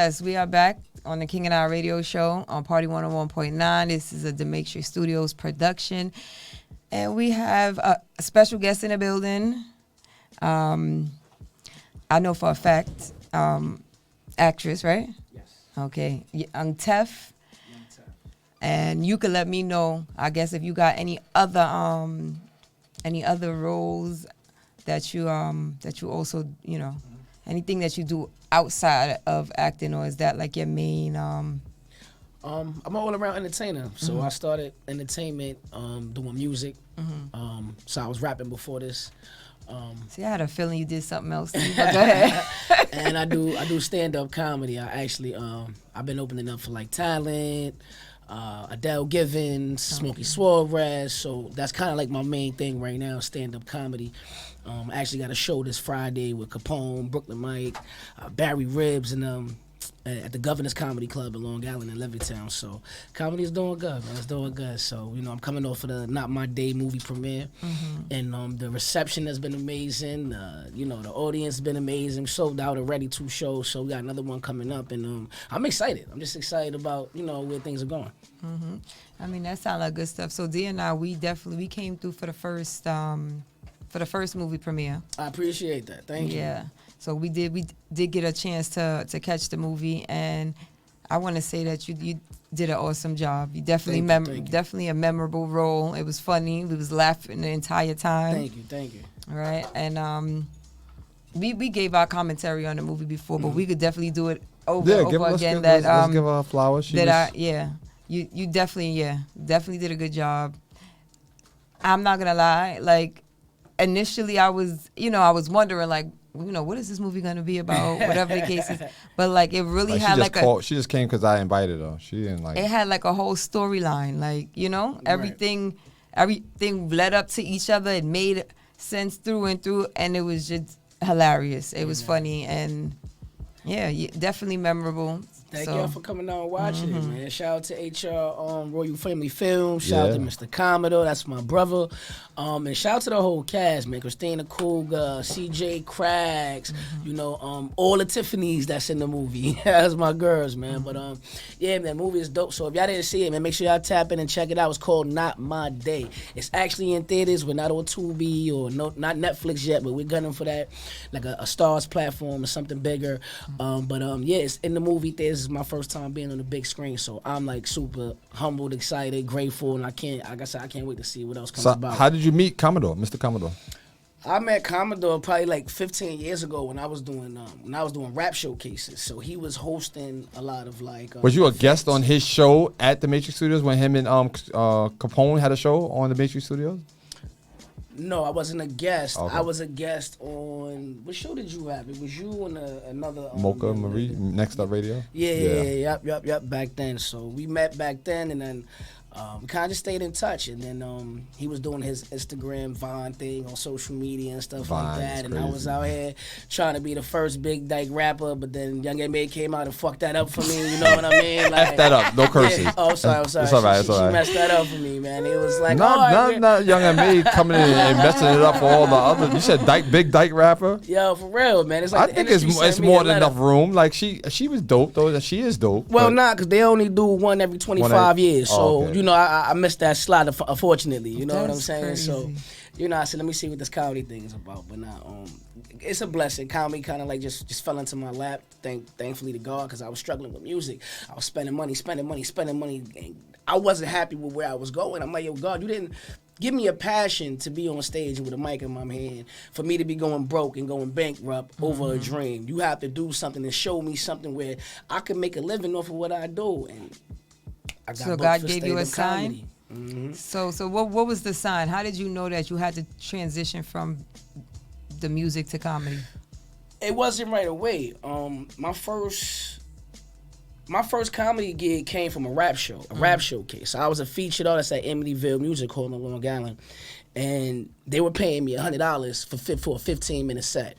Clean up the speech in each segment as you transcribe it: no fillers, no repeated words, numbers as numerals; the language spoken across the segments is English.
Yes, we are back on the King and I radio show on Party 101.9. This is a Demetri Studios production. And we have a special guest in the building. I know for a fact, actress, right? Yes. Okay. Youngtef. And you could let me know, I guess, if you got any other roles that you also, anything that you do outside of acting, or is that like your main? I'm an all-around entertainer. So I started entertainment, doing music. So I was rapping before this. See, I had a feeling you did something else. But go ahead. And I do stand-up comedy. I actually I've been opening up for like Talent, Adele Givens, Smokey Suarez. So that's kind of like my main thing right now, stand-up comedy. I actually got a show this Friday with Capone, Brooklyn Mike, Barry Ribs, and at the Governor's Comedy Club in Long Island and Levittown. So comedy is doing good, man. It's doing good. So, I'm coming off of the Not My Day movie premiere. And the reception has been amazing. The audience has been amazing. Sold out already 2 shows. So we got another one coming up. And I'm excited. I'm just excited about, where things are going. I mean, that sounds like good stuff. So D and I, we came through for the first movie premiere. I appreciate that. Thank you. Yeah. So we did get a chance to catch the movie, and I want to say that you did an awesome job. You definitely definitely a memorable role. It was funny. We was laughing the entire time. Thank you. All right, and we gave our commentary on the movie before, but we could definitely do it over again. Let's give her flowers. You definitely did a good job. I'm not gonna lie, like initially I was wondering like, what is this movie gonna be about? Whatever the case is, but like it really had she just came because I invited her. She didn't like. It had like a whole storyline, like everything led up to each other. It made sense through and through, and it was just hilarious. It was funny and definitely memorable. Thank y'all for coming out and watching it, man. Shout out to HR Royal Family Films. Shout out to Mr. Commodore, that's my brother. And shout out to the whole cast, man. Christina Cougar, CJ Craggs, all the Tiffany's that's in the movie. That's my girls, man. But man, that movie is dope. So if y'all didn't see it, man, make sure y'all tap in and check it out. It's called Not My Day. It's actually in theaters. We're not on Tubi or not Netflix yet, but we're gunning for that, like a Stars platform or something bigger. It's in the movie theaters. This is my first time being on the big screen, so I'm like super humbled, excited, grateful, and I can't wait to see what else comes about. How did you meet Commodore, Mr. Commodore? I met Commodore probably like 15 years ago when I was doing rap showcases. So he was hosting a lot of like. Was you a guest on his show at the Matrix Studios when him and Capone had a show on the Matrix Studios? No, I wasn't a guest. Okay. I was a guest on, what show did you have? It was you on another Mocha Marie, Next Up Radio. Yep. Back then, so we met back then, and then we kind of just stayed in touch. And then he was doing his Instagram Vine thing on social media and stuff like that. And I was out here trying to be the first big dyke rapper, but then Young M.A. came out and fucked that up for me. You know what I mean? Like, F that up, no cursing. Yeah. Oh, sorry. It's all right. She messed that up for me, man. It was like, not Young M.A. coming in and messing it up for all the other. You said big dyke rapper. Yo, for real, man. It's like I think it's more than enough room. Like she was dope though. She is dope. Well, because they only do one every 25 years. So okay. I missed that slot, unfortunately. You know what I'm saying? Crazy. So, I said, let me see what this comedy thing is about. But now, it's a blessing. Comedy kind of like just fell into my lap. Thankfully to God, because I was struggling with music. I was spending money. And I wasn't happy with where I was going. I'm like, yo, God, you didn't give me a passion to be on stage with a mic in my hand, for me to be going broke and going bankrupt over a dream. You have to do something and show me something where I can make a living off of what I do. And I got so God gave you a sign? sign? So what was the sign? How did you know that you had to transition from the music to comedy? It wasn't right away. My first comedy gig came from a rap show, rap showcase. I was a featured artist at Amityville Music Hall in Long Island, and they were paying me $100 for a 15-minute set.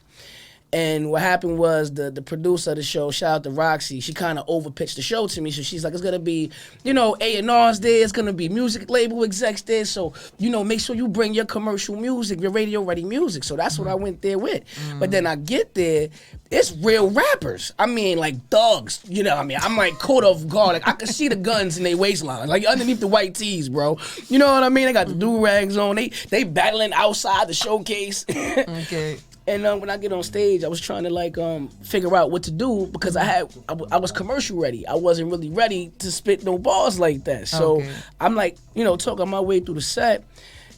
And what happened was the producer of the show, shout out to Roxy, she kind of overpitched the show to me. So she's like, it's going to be, A&R's there. It's going to be music label execs there. So, make sure you bring your commercial music, your radio-ready music. So that's what I went there with. But then I get there, it's real rappers. I mean, like thugs. I'm like caught off guard. Like I could see the guns in their waistline. Like underneath the white tees, bro. You know what I mean? They got the do-rags on. They battling outside the showcase. Okay. And when I get on stage, I was trying to figure out what to do because I was commercial ready. I wasn't really ready to spit no bars like that. So I'm like, talking my way through the set,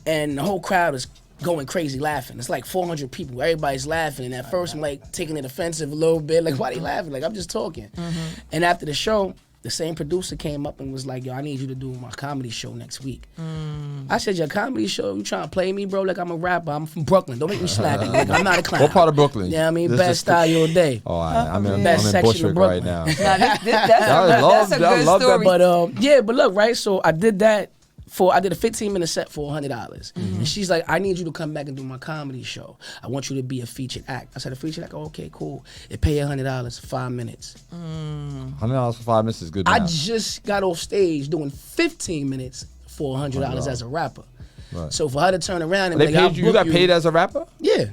and the whole crowd is going crazy laughing. It's like 400 people. Everybody's laughing. And at first I'm like taking it offensive a little bit. Like, why they laughing? Like, I'm just talking. And after the show, the same producer came up and was like, yo, I need you to do my comedy show next week. I said, your comedy show? You trying to play me, bro? Like, I'm a rapper. I'm from Brooklyn. Don't make me slap you. Like, I'm not a clown. What part of Brooklyn? Yeah, I mean, best style your day. Oh, I'm in Best section Bushwick of Brooklyn. right now. That's a good story. But look, right? So I did that. I did a 15-minute set for $100. And she's like, I need you to come back and do my comedy show. I want you to be a featured act. I said, a featured act? Oh, okay, cool. It pay $100, 5 minutes. $100 for 5 minutes is good. I just got off stage doing 15 minutes for $100 as a rapper. Right. So for her to turn around and they paid you got paid as a rapper? Yeah.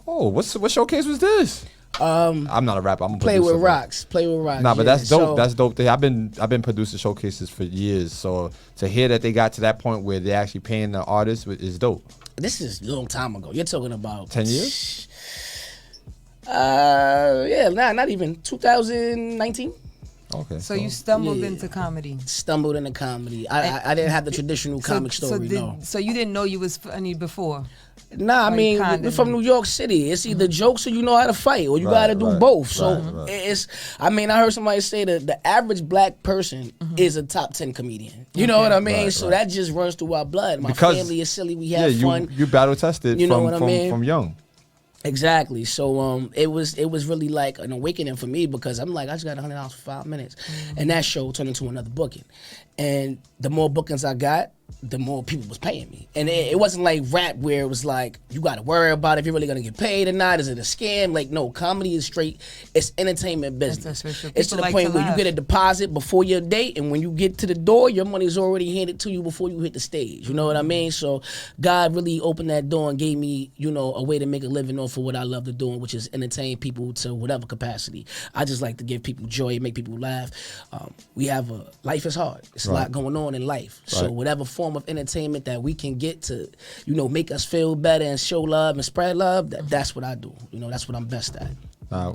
Oh, what showcase was this? I'm not a rapper. I'm a Play producer. with Rocks. Play with Rocks. Nah, but that's dope. So, That's dope. I've been producing showcases for years. So to hear that they got to that point where they're actually paying the artists is dope. this is a long time ago. You're talking about 10 years? Not even 2019. Okay. So you stumbled Yeah. into comedy. Stumbled into comedy. I didn't have the traditional comic story. No. So you didn't know you was funny before? Nah, I mean, we're from New York City. It's either jokes or you know how to fight, or you got to do both. So it's, I mean, I heard somebody say that the average black person is a top 10 comedian. You know what I mean? So that just runs through our blood. My family is silly. We have fun. You battle tested from young. Exactly. So it was really like an awakening for me because I'm like, I just got $100 for 5 minutes. And that show turned into another booking. And the more bookings I got, the more people was paying me. And it wasn't like rap where it was like, you got to worry about if you're really going to get paid or not. Is it a scam? Like, no, comedy is straight. It's entertainment business. It's to the point where you get a deposit before your date, and when you get to the door, your money's already handed to you before you hit the stage. You know what I mean? So God really opened that door and gave me, a way to make a living off of what I love to do, which is entertain people to whatever capacity. I just like to give people joy, make people laugh. Life is hard. It's a lot going on in life. So whatever form of entertainment that we can get to, make us feel better and show love and spread love, that's what I do. That's what I'm best at.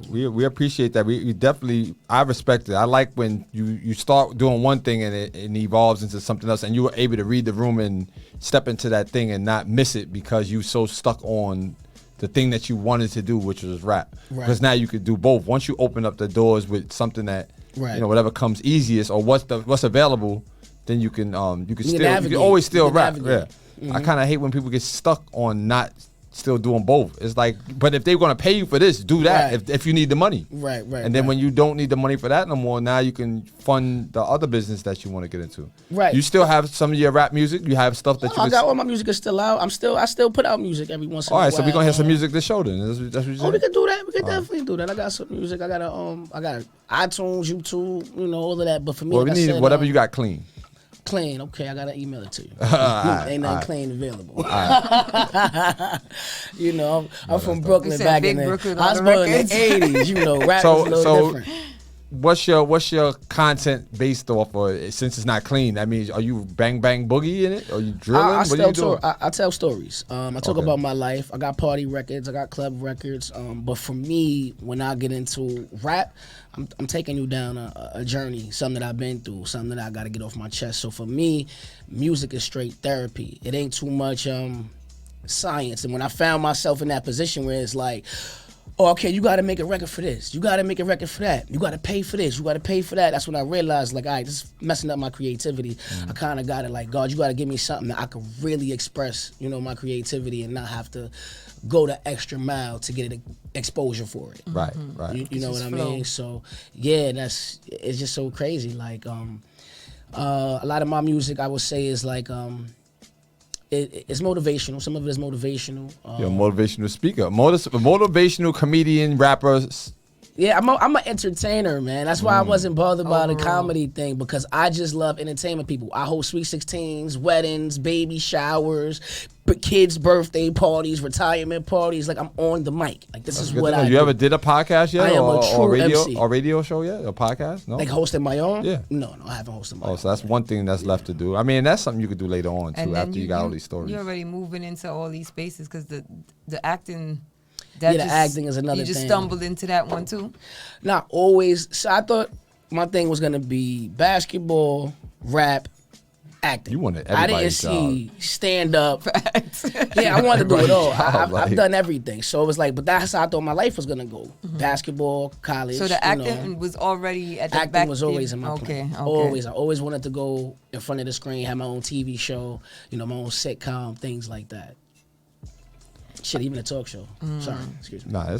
We appreciate that. We definitely, I respect it. I like when you start doing one thing and it evolves into something else, and you were able to read the room and step into that thing and not miss it because you so stuck on the thing that you wanted to do, which was rap. Because now you could do both. Once you open up the doors with something that whatever comes easiest or what's available, then you can always still rap. Yeah. I kind of hate when people get stuck on not still doing both. It's like, but if they're gonna pay you for this, do that. If you need the money, right. And then when you don't need the money for that no more, now you can fund the other business that you want to get into. Right. You still have some of your rap music. You have stuff that I got all my music is still out. I still put out music every once in a while. All right, so we're gonna hear some music this show then. That's what you said? We can do that. We can definitely do that. I got some music. I got iTunes, YouTube, all of that. But for me, we need whatever you got clean. Clean, okay, I gotta email it to you. Ain't nothing clean available. I'm from Brooklyn back in the I was born in the 80s, rap was a little different. What's your content based off of? Since it's not clean, I mean, are you bang bang boogie in it? Are you drilling? I tell stories. I talk about my life. I got party records. I got club records. But for me, when I get into rap, I'm taking you down a journey, something that I've been through, something that I got to get off my chest. So for me, music is straight therapy. It ain't too much science. And when I found myself in that position where it's like, oh, okay, you got to make a record for this. You got to make a record for that. You got to pay for this. You got to pay for that. That's when I realized, like, all right, this is messing up my creativity. I kind of got it, like, God, you got to give me something that I could really express, my creativity and not have to go the extra mile to get exposure for it. Right. You know what I mean? So, yeah, it's just so crazy. Like, a lot of my music, I would say, is like, it's motivational. Some of it is motivational. You're a motivational speaker, motivational comedian, rapper. Yeah, I'm an entertainer, man. That's why I wasn't bothered by the comedy thing, because I just love entertainment people. I host Sweet 16s, weddings, baby showers, kids' birthday parties, retirement parties. Like, I'm on the mic. Like, this is what I do. You ever did a podcast yet? I am a true MC. Or radio show yet? A podcast? No? Like hosting my own? Yeah. No, I haven't hosted my own. Oh, so that's one thing that's left to do. I mean, that's something you could do later on, too, after you got all these stories. You're already moving into all these spaces because the acting... The acting is another thing. You just stumbled into that one too? Not always. So I thought my thing was going to be basketball, rap, acting. You wanted I didn't see stand-up. Yeah, I wanted to do it all. I've done everything. So it was like, but that's how I thought my life was going to go. Basketball, college. So the acting was already at the back. Acting was always in my plan. Okay. Always. I always wanted to go in front of the screen, have my own TV show, my own sitcom, things like that. Shit, even a talk show. Sorry, excuse me. Nah,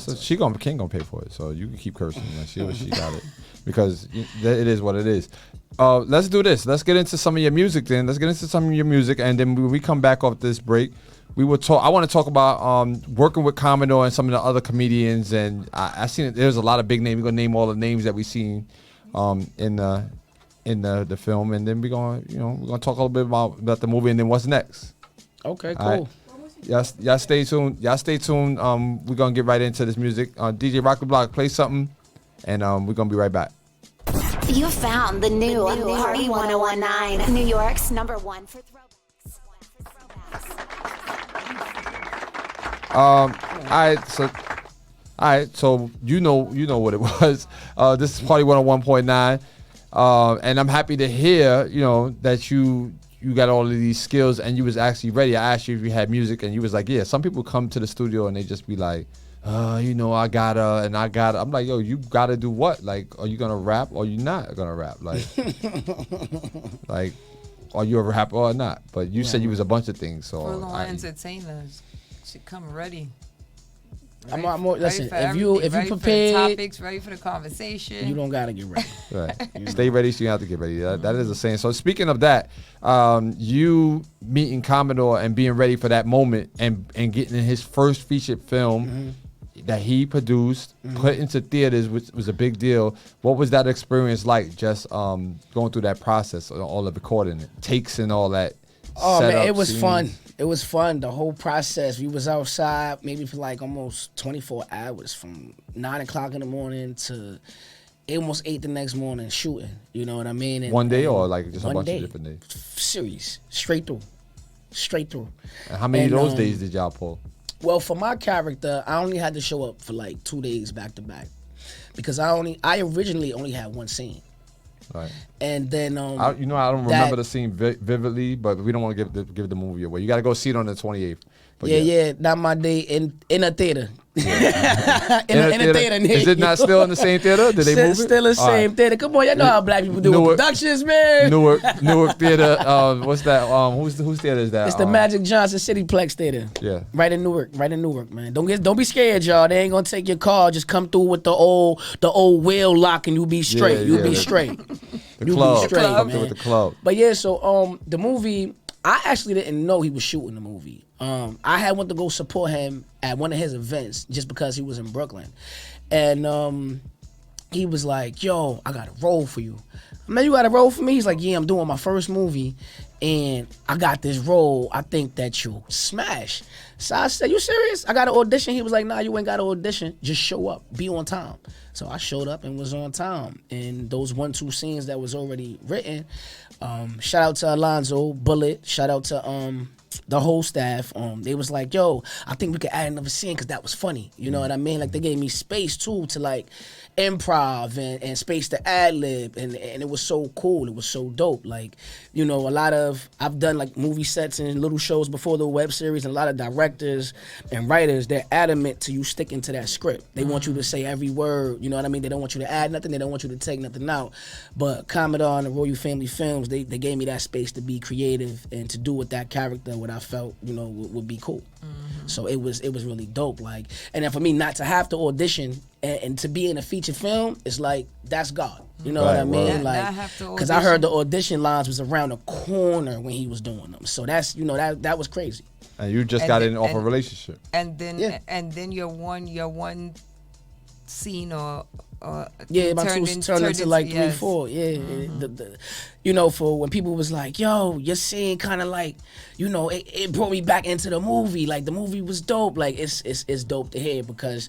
King gonna pay for it, so you can keep cursing. Like, she got it, because it is what it is. Let's do this. Let's get into some of your music then. Let's get into some of your music, and then when we come back off this break, we will talk. I want to talk about working with Commodore and some of the other comedians, and I seen it. There's a lot of big names. We're gonna name all the names that we seen in the film, and then we're gonna talk a little bit about the movie, and then what's next. Okay, cool. Right. Y'all stay tuned. We're gonna get right into this music. DJ Rock the Block, play something, and we're gonna be right back. You found the new Party 1019, New York's #1 for throwbacks. All right. So you know what it was. This is Party 101.9, and I'm happy to hear that you got all of these skills and you was actually ready. I asked you if you had music, and you was like, yeah. Some people come to the studio and they just be like, I gotta, and I gotta. I'm like, yo, you gotta do what? Like, are you gonna rap or you not gonna rap? Like, like, are you a rapper or not? But you said you was a bunch of things. So Furlong entertainers should come ready. Listen, if you prepared, for the topics, ready for the conversation, you don't gotta get ready. Right. Stay ready, so you have to get ready. That is a saying. So speaking of that, you meeting Commodore and being ready for that moment and getting in his first featured film that he produced, put into theaters, which was a big deal. What was that experience like? Just going through that process, all the recording, takes and all that. Oh man, it was fun. It was fun, the whole process. We was outside maybe for like almost 24 hours, from 9 o'clock in the morning to almost 8 the next morning shooting. You know what I mean? One day or like just a bunch of different days? Series, straight through. And how many of those days did y'all pull? Well, for my character, I only had to show up for like 2 days back to back, because I originally only had one scene. Right. And then I don't remember the scene vividly, but we don't want to give the movie away. You got to go see it on the 28th. But yeah, not my day in a theater. Yeah. in a theater. Is it not still in the same theater? Did they move it? Still the same theater. Come on, y'all know how black people do with productions, man. Newark Theater. What's that? Whose theater is that? It's the Magic Johnson Cityplex Theater. Yeah. Right in Newark, man. Don't be scared, y'all. They ain't gonna take your car. Just come through with the old wheel lock, and you'll be straight. You'll be straight. The club. Be straight, Come man. with the club. But yeah, so the movie, I actually didn't know he was shooting the movie. I had went to go support him at one of his events just because he was in Brooklyn. And he was like, yo, I got a role for you. Man, you got a role for me? He's like, yeah, I'm doing my first movie and I got this role. I think that you'll smash. So I said, you serious? I got an audition. He was like, nah, you ain't got an audition. Just show up. Be on time. So I showed up and was on time. And those 1-2 scenes that was already written, shout out to Alonzo, Bullet, shout out to the whole staff. They was like, yo, I think we could add another scene because that was funny. You know what I mean? Like, they gave me space too to like improv and space to ad lib, and it was so cool. It was so dope. Like, I've done like movie sets and little shows before the web series, and a lot of directors and writers, they're adamant to you sticking to that script. They want you to say every word, you know what I mean? They don't want you to add nothing, they don't want you to take nothing out. But Commodore and the Royal Family Films, they gave me that space to be creative and to do with that character what I felt, would be cool. So it was really dope. Like, and then for me not to have to audition and to be in a feature film, it's like, that's God. You know what I Right, mean? word. Now I Like, have to because I heard the audition. audition lines was around the corner when he was doing them. So that's, that was crazy. And you just And got the- in off a and- relationship. And then Yeah. your one scene or Yeah, my two turned into like three, yes. 4. Yeah, for when people was like, "Yo, your scene kind of like, it brought me back into the movie. Like the movie was dope. Like it's dope to hear because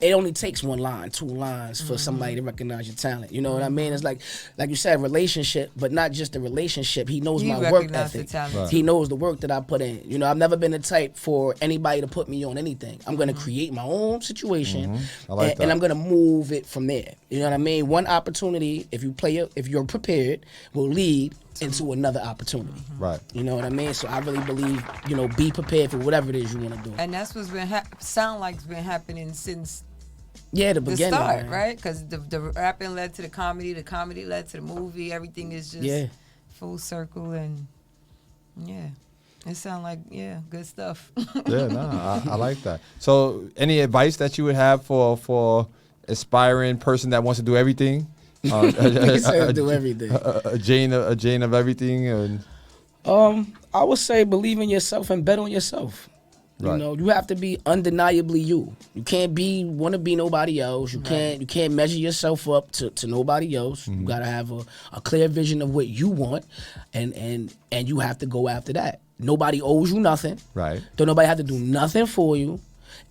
it only takes 1 line, 2 lines for somebody to recognize your talent. You know what I mean? It's like you said, relationship, but not just the relationship. He knows You my work recognize the ethic. talent. Right. He knows the work that I put in. I've never been the type for anybody to put me on anything. I'm gonna create my own situation, I like that. and I'm gonna move it from there. You know what I mean? One opportunity, if you're prepared, will lead into another opportunity. Right. You know what I mean? So I really believe, be prepared for whatever it is you want to do. And that's what's been sound like it's been happening since Yeah, the the beginning. start, man. right? Because the rapping led to the comedy led to the movie. Everything is just full circle, and it sounds like good stuff. Yeah, no, I like that. So, any advice that you would have for aspiring person that wants to do everything? He said do everything. A Jane of everything, and I would say believe in yourself and bet on yourself. Right. You have to be undeniably you. You can't want to be nobody else. You can't measure yourself up to nobody else. You gotta have a clear vision of what you want, and you have to go after that. Nobody owes you nothing. right. Don't nobody have to do nothing for you.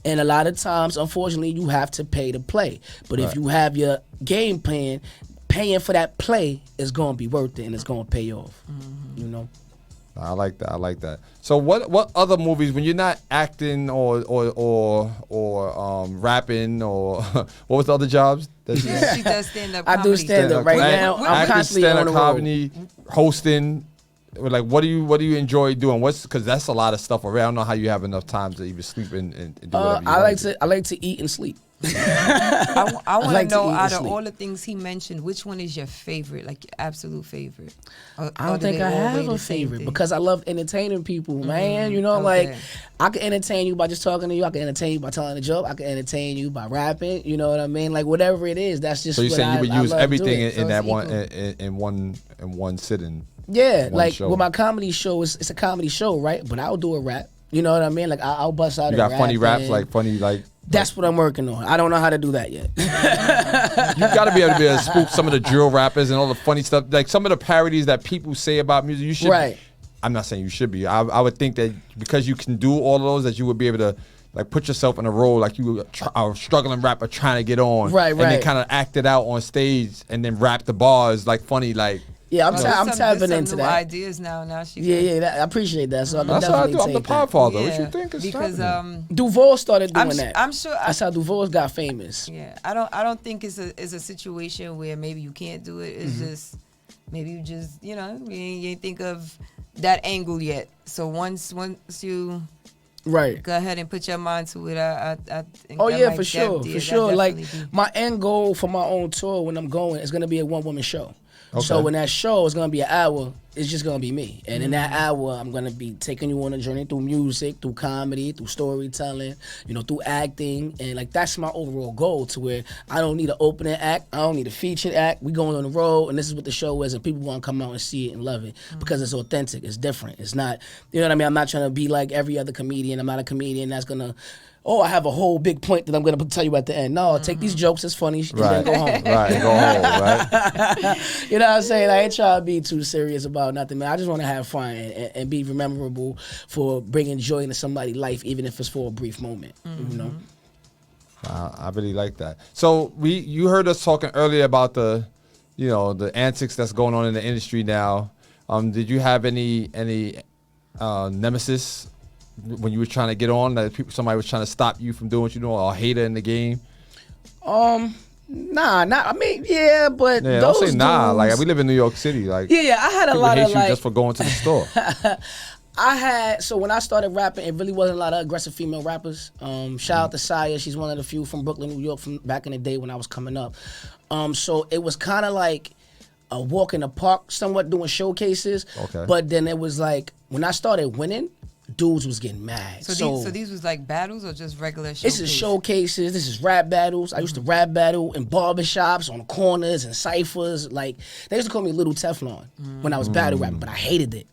And a lot of times, unfortunately, you have to pay to play. But if Right. you have your game plan, paying for that play is going to be worth it and it's going to pay off. I like that. So, what other movies when you're not acting or rapping or what was the other jobs? That you She does stand up. I do stand up right now. I'm acting, constantly on stand-up the road. comedy, hosting. Like, what do you enjoy doing? Because that's a lot of stuff around. I don't know how you have enough time to even sleep and do whatever you I like to eat and sleep. I want like to to know eat out and of sleep. all the things he mentioned, which one is your favorite, like your absolute favorite? I don't think I have a favorite because I love entertaining people, man. Okay. Like I can entertain you by just talking to you. I can entertain you by telling a joke. I can entertain you by rapping. You know what I mean? Like whatever it is, that's just. So you're what saying you would I use love everything doing. in that equal. in one sitting. Yeah, one like show. with my comedy show, it's a comedy show, right? But I'll do a rap. You know what I mean? Like I'll bust out. You got a funny rap raps, and like funny like. That's what I'm working on. I don't know how to do that yet. You got to be able to spoof some of the drill rappers and all the funny stuff, like some of the parodies that people say about music. You should. Right. I'm not saying you should be. I would think that because you can do all of those, that you would be able to like put yourself in a role like you are a struggling rapper trying to get on, Right, and then right. kind of act it out on stage and then rap the bars like funny, like. Yeah, I'm There's tapping some into new that. ideas now. She Yeah, I appreciate that. So I can That's what I definitely do. I'm the take that. podfather. What Yeah, you think is because happening? Duval started doing I'm that. I'm sure. That's how Duval got famous. Yeah, I don't think it's a situation where maybe you can't do it. It's just maybe you just you ain't think of that angle yet. So once you Right. go ahead and put your mind to it, I think Oh that yeah, might for sure, that for sure. Like definitely be- my end goal for my own tour when I'm going is gonna be a 1-woman show. Okay. So when that show is gonna be an hour, it's just gonna be me. And in that hour, I'm gonna be taking you on a journey through music, through comedy, through storytelling, through acting, and like that's my overall goal. To where I don't need an opening act, I don't need a featured act. We going on the road, and this is what the show is, and people want to come out and see it and love it because it's authentic, it's different. It's not, you know what I mean. I'm not trying to be like every other comedian. I'm not a comedian that's gonna. Oh, I have a whole big point that I'm gonna tell you at the end. No, take these jokes, it's funny, and then go home. Right, go home, right? You know what I'm saying? I ain't trying to be too serious about nothing, man. I just want to have fun and be memorable for bringing joy into somebody's life, even if it's for a brief moment. I really like that. So you heard us talking earlier about the antics that's going on in the industry now. Did you have any nemesis when you were trying to get on, that somebody was trying to stop you from doing what you're doing, or a hater in the game? Nah, not. I mean, yeah, but Yeah, those don't say nah. dudes- Like, we live in New York City. Like, Yeah, I had a people lot hate of you like. just for going to the store. So when I started rapping, it really wasn't a lot of aggressive female rappers. Shout out to Saya, she's one of the few from Brooklyn, New York, from back in the day when I was coming up. So it was kind of like a walk in the park, somewhat doing showcases. Okay. But then it was like when I started winning, dudes was getting mad. So these was like battles or just regular showcases? This is showcases. This is rap battles. I used to rap battle in barbershops, on corners, and ciphers. Like, they used to call me Little Teflon when I was battle rapping, but I hated it.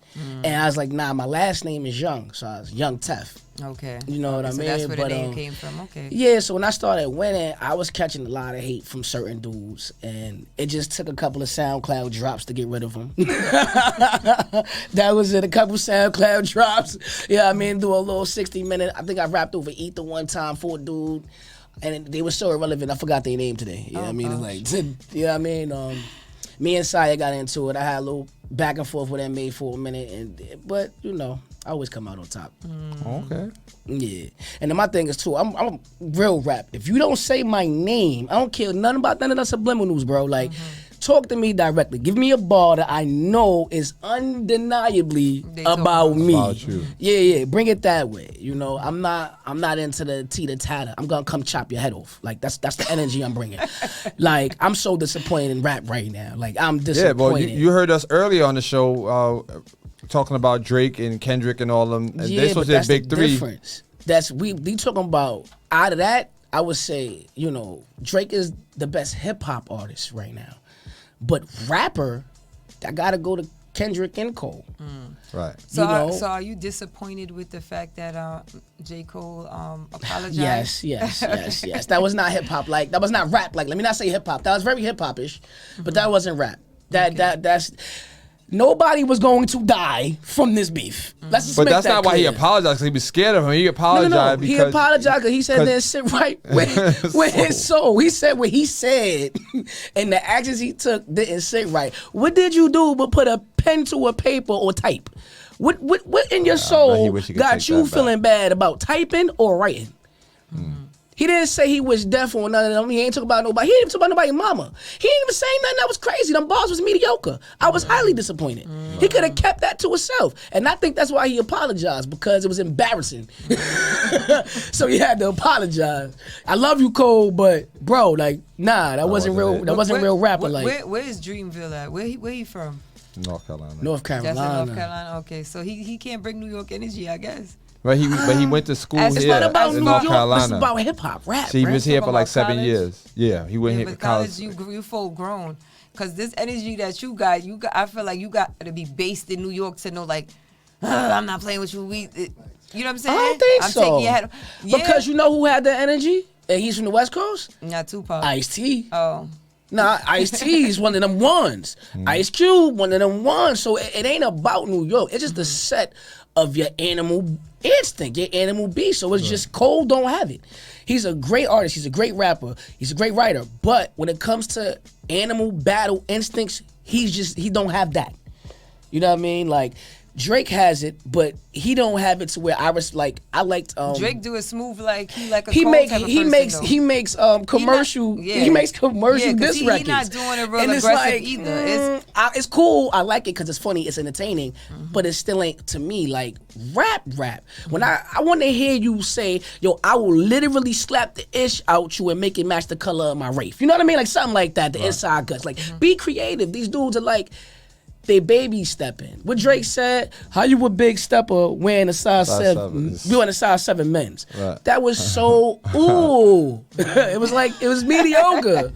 And I was like, nah, my last name is Young, so I was Youngtef. Okay. You know what I so mean? that's where the name came from. Okay. Yeah, so when I started winning, I was catching a lot of hate from certain dudes, and it just took a couple of SoundCloud drops to get rid of them. That was it, a couple SoundCloud drops. Yeah, I mean, do a little 60-minute. I think I rapped over Ether one time for a dude, and they were so irrelevant, I forgot their name today. You know what I mean? It's like, you know what I mean? Me and Saya got into it. I had a little back and forth with MA for a minute, but you know, I always come out on top. Okay. Yeah, and then my thing is too, I'm real rap. If you don't say my name, I don't care nothing about none of the subliminals, bro. Like, talk to me directly. Give me a bar that I know is undeniably about me. About you. Yeah, bring it that way. You know, I'm not into the teeter tatter. I'm gonna come chop your head off. Like, that's the energy I'm bringing. Like, I'm so disappointed in rap right now. Like, I'm disappointed. Yeah, well, you heard us earlier on the show talking about Drake and Kendrick and all them. And Yeah, this was but their that's big the three. difference. That's we talking about. Out of that, I would say, you know, Drake is the best hip hop artist right now. But rapper, I gotta go to Kendrick and Cole. Right. So, You know? so are you disappointed with the fact that J. Cole apologized? Yes. That was not hip hop like. That was not rap like. Let me not say hip hop. That was very hip hop-ish, but that wasn't rap. That's. Nobody was going to die from this beef. Let's just But make that's that not why he clear. apologized, because he was scared of him. He apologized No. because He apologized because he said didn't sit right with his soul. He said what he said, and the actions he took didn't sit right. What did you do but put a pen to a paper or type? What in your soul wish he could got take you that feeling bad about typing or writing? He didn't say he was deaf or none of them. He ain't talk about nobody. He ain't even talk about nobody's mama. He ain't even say nothing that was crazy. Them bars was mediocre. I was highly disappointed. He could have kept that to himself. And I think that's why he apologized, because it was embarrassing. So he had to apologize. I love you, Cole, but bro, like, nah, that wasn't real. wasn't it. That wasn't real rapper. Like, where is Dreamville at? Where he from? North Carolina. North Carolina. That's in North Carolina. Okay, so he can't bring New York energy, I guess. But he went to school It's here It's not about in New North York. Carolina. It's about hip hop, rap. See, he was here for Talking like about 7 college? years. Yeah, he went Yeah, here but for college. you full grown. Cause this energy that you got, I feel like you got to be based in New York to know, like, I'm not playing with you. You know what I'm saying? I don't think I'm so. taking your head. Yeah. Because you know who had the energy? And he's from the West Coast? Not Tupac. Ice-T. Oh. Nah, Ice-T is one of them ones. Ice Cube, one of them ones. So it ain't about New York. It's just a set of your animal instinct, your animal beast. So it's just Cole don't have it. He's a great artist. He's a great rapper. He's a great writer. But when it comes to animal battle instincts, he don't have that. You know what I mean? Like, Drake has it, but he don't have it to where I liked Drake do it smooth like he like a he Cole makes type of he person, makes though. he makes commercial yeah. he makes commercial Yeah, 'cause diss he records. not doing it real And it's aggressive like, either. it's cool. I like it because it's funny, it's entertaining, but it still ain't to me like rap. When I want to hear you say, yo, I will literally slap the ish out you and make it match the color of my Wraith. You know what I mean? Like something like that. The inside guts. Like be creative. These dudes are like, they baby stepping. What Drake said, how you a big stepper wearing a size 7, you wearing a size 7 men's. Right. That was so, ooh. It was mediocre.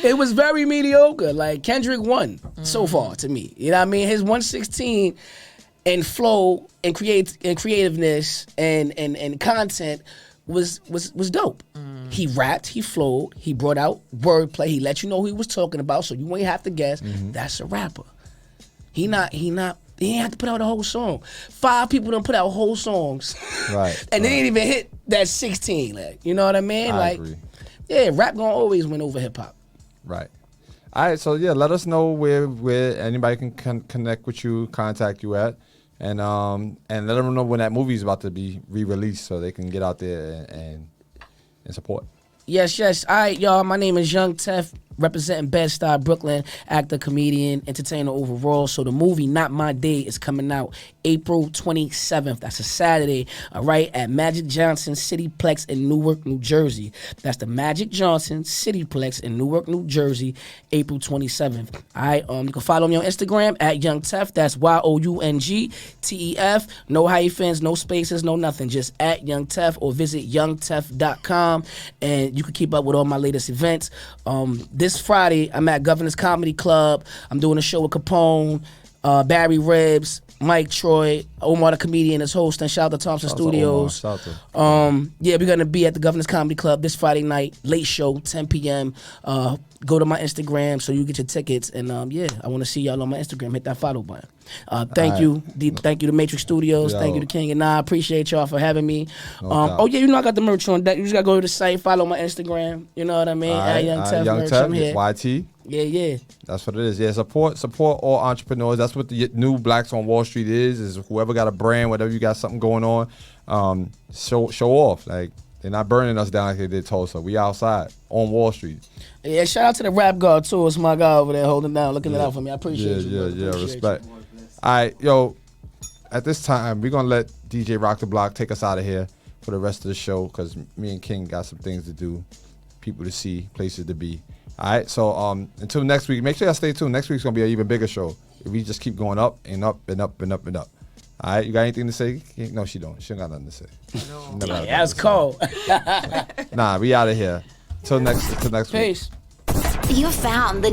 It was very mediocre. Like, Kendrick won so far to me. You know what I mean? His 116 and flow and creativeness and content was dope. He rapped, he flowed, he brought out wordplay, he let you know who he was talking about, so you ain't have to guess. That's a rapper. He ain't have to put out a whole song. 5 people done put out whole songs. Right. And they ain't even hit that 16. Like, you know what I mean? I agree. Yeah, rap gonna always win over hip hop. Right. All right. So yeah, let us know where anybody can connect with you, contact you at, and let them know when that movie is about to be re-released, so they can get out there and support. Yes. All right, y'all. My name is Youngtef, representing Bed-Stuy, Brooklyn, actor, comedian, entertainer overall. So the movie Not My Day is coming out April 27th. That's a Saturday, all right, at Magic Johnson Cityplex in Newark, New Jersey. That's the Magic Johnson Cityplex in Newark, New Jersey, April 27th. All right, you can follow me on Instagram at Youngtef. That's YOUNGTEF. No hyphens, no spaces, no nothing. Just at Youngtef, or visit youngtef.com, and you can keep up with all my latest events. This Friday, I'm at Governor's Comedy Club. I'm doing a show with Capone, Barry Ribs, Mike Troy, Omar the comedian is hosting. Shout out to Thompson Studios. Yeah, we're gonna be at the Governor's Comedy Club this Friday night, late show, 10 p.m. Go to my Instagram so you get your tickets, and yeah, I want to see y'all on my Instagram. Hit that follow button. Thank you to Matrix Studios. Thank you to King and I. Appreciate y'all for having me. Oh yeah, you know I got the merch on deck. You just gotta go to the site, follow my Instagram. You know what I mean? At Youngtef merch. I'm here. YT. Yeah. That's what it is. Yeah, support all entrepreneurs. That's what the new Blacks on Wall Street is whoever got a brand, whatever you got something going on, show off. Like, they're not burning us down like they did Tulsa. We outside on Wall Street. Yeah, shout out to the rap guard too. It's my guy over there holding down, looking it out for me. I appreciate you. Yeah, respect. All right, yo, at this time, we're going to let DJ Rock the Block take us out of here for the rest of the show, because me and King got some things to do, people to see, places to be. All right, so until next week, make sure y'all stay tuned. Next week's going to be an even bigger show. We just keep going up and up and up and up and up. All right, you got anything to say? No, she don't. She don't got nothing to say. No. Yeah, that's cold. Nah, we out of here. Till next week. Peace. You found the